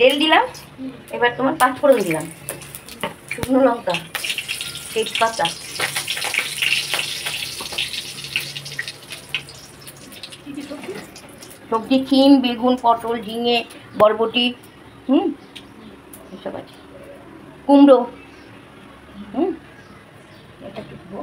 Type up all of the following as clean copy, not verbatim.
তেল দিলাম, এবার তোমার পাঁচফোড়ন দিলাম, শুকনো লঙ্কা, তেজপাতা, সবজি শিম, বেগুন, পটল, ঝিঙে, বরবটি, এসব আছে, কুমড়ো, এটা টুকবো।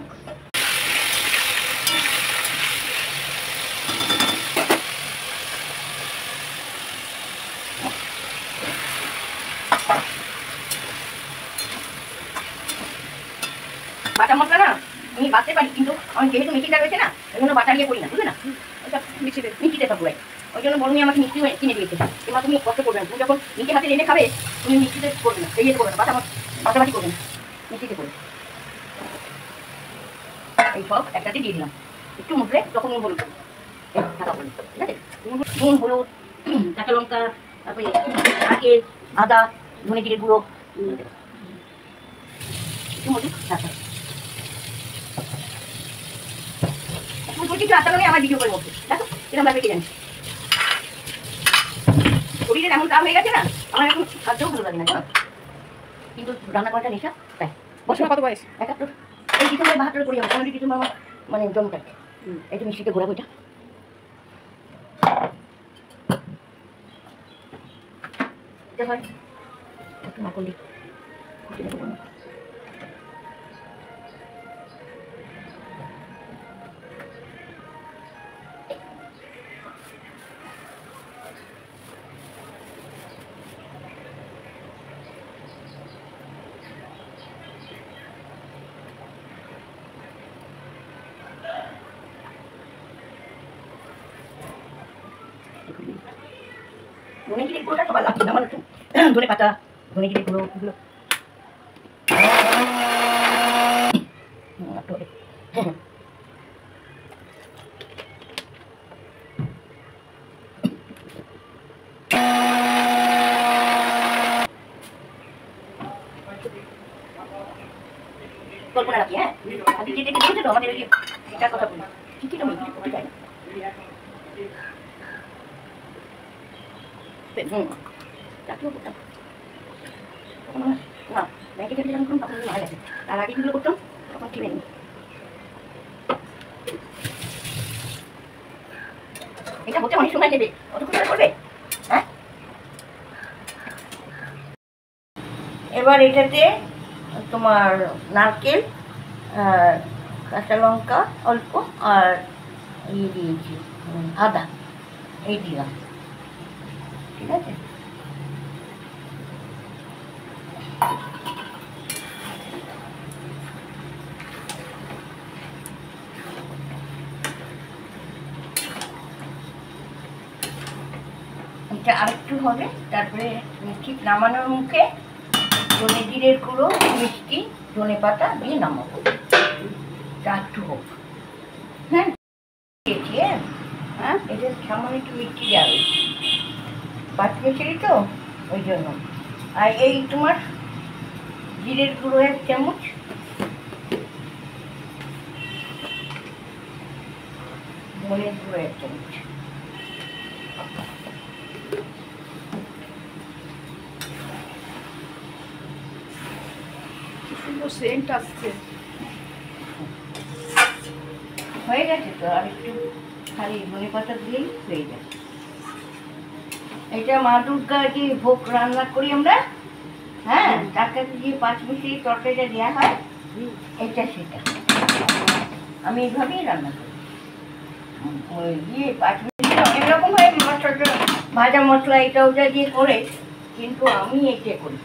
বাটা মশলা না আমি বাটতে পারি, কিন্তু আমি যেহেতু মিক্সিটা রয়েছে না, ওই জন্য বাটা দিয়ে করি না, বুঝলে না, ওইসব মিক্সিতে সব গুলাই, ওই জন্য বড় মেয়ে আমাকে মিক্সি কিনে দিয়েছে। এবার তুমি কষ্ট করবে না, তুমি যখন নিজে হাতে রেঁধে খাবে, তুমি মিক্সিতে করবে না, এই করবে না, বাটাবাটি করবে না, মিক্সিতে করবে। এই সব একটাতে দিয়ে দিলাম, একটু মুখলে তখন নুন হলুদ, ঠিক আছে, নুন হলুদ, কাঁচা লঙ্কা, তারপরে নারকেল, আদা, ধনে জিরে গুঁড়ো, একটু মজুদ, কিছু আটা নয় আমার ভিডিও করে মধ্যে, দেখো এরকম ভাবে জানি শরীরের এমন কাজ হয়ে গেছে না, আমার এখন খাদ্যও ভালো লাগে না, জানো, কিন্তু রান্না করাটা নেশা, তাই। বছর কত বয়স? 71। এই ডিসেম্বরে 72 করি, 15 ডিসেম্বর আমার মানে জন্মটা। একটু মিষ্টিতে ঘোরা বইটা এটা হয় একটু না করলি ধনে জিরে গুঁড়োটা সবার লাগছে না, আমার একটু ধনে পাতা, ধনে জিরে গুঁড়ো, এগুলো কল্পনা রাখি। হ্যাঁ, আজকে যেটা দিয়েছে তো আমাদের এটা কথা বলি, ঠিকই তো মিষ্টি করতে চাই না। চাকরিও করতাম না, ব্যাংকে চাকরি যখন করতাম তখন মারা গেছে, তার আগে যেগুলো করতাম তখন কিনে নিই। এটা হচ্ছে অনেক সময় নেবে, কতক্ষণ ধরে করবে? হ্যাঁ, এবার এটাতে তোমার নারকেল, কাঁচা লঙ্কা অল্প, আর ইয়ে দিয়েছি আদা, এই দিলাম, ঠিক আছে। এটা আরেকটু হবে, তারপরে ঠিক নামানোর মুখে ধনে জিরের গুঁড়ো, মিষ্টি, ধনে পাতা দিয়ে নামাবো, তা একটু হোক। হ্যাঁ, দিয়েছি। হ্যাঁ, এটা সামান্য একটু মিষ্টি যাবে, বাটিয়েছিলি তো ওই জন্য। আর এই তোমার জিরের গুঁড়ো 1 চামচ, ধনের গুঁড়ো 1 চামচ, সেন্ট আসছে, হয়ে গেছে তো। আর একটু খালি ধনে পাতা দিলেই হয়ে যায়। এটা মা দুর্গার যে ভোগ রান্না করি আমরা, হ্যাঁ, তার কাছে যে 5 মিশিয়ে তরকারিটা দেওয়া হয়, এটা সেটা আমি এইভাবেই রান্না করি। ওই দিয়ে 5 মিশিয়ে অনেক রকম হয় মশলাটা, ভাজা মশলা এটা ওটা দিয়ে করে, কিন্তু আমি এটা করি।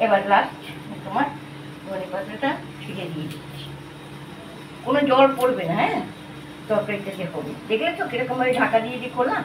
এবার লাস্ট তোমার ধনে পাতাটা ছিঁড়ে দিয়ে দিচ্ছি, কোনো জল পড়বে না। হ্যাঁ, তরকারিটা যে হবে, দেখলে তো কিরকম ভাবে ঢাকা দিয়ে দিয়ে করলাম।